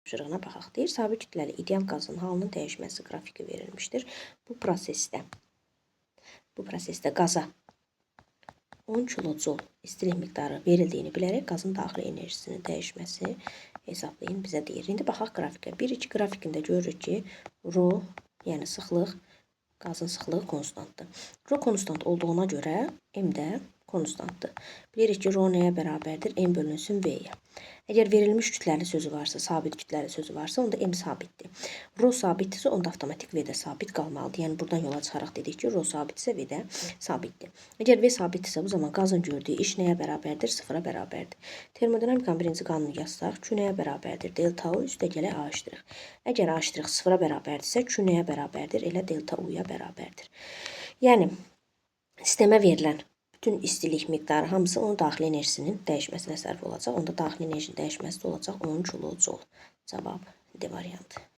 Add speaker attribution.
Speaker 1: tapşırığına baxaq. Deyir, sabit kütləli ideal qazın halının dəyişməsi qrafiki verilmişdir. Bu prosesdə qaza 10 kilojoule istilik miqdarı verildiyini bilərək qazın daxili enerjisinin dəyişməsi hesablayın bizə deyir. İndi baxaq qrafikə. 1-2 qrafikində görürük ki, rho, yəni sıxlıq, qazın sıxlığı konstantdır. Rho konstant olduğuna görə M də konstantdır. Bilirik ki, rho nəyə bərabərdir? M bölünsün V-yə. Əgər verilmiş kütləli sözü varsa, sabit kütləli sözü varsa, onda M sabitdir. Rho sabitdirsə, onda avtomatik V də sabit qalmalıdır. Yəni, buradan yola çıxaraq dedik ki, rho sabitsə, V də sabitdir. Əgər V sabitdirsə, bu zaman qazın gördüyü iş nəyə bərabərdir? Sıfıra bərabərdir. Termodinamikanın birinci qanunu yazsaq, Q nəyə bərabərdir? Delta U üstə gələ A aşdırıq. Əgər A aşdırıq sıfıra bərabərdirsə, Q nəyə bərabərdir? Elə delta U-ya bərabərdir. Yəni, sistemə verilən bütün istilik miqdarı hamısı onun daxili enerjisinin dəyişməsinə sərf olacaq. Onda daxili enerjinin dəyişməsi də olacaq 10 kilojoule. Cavab D variantı.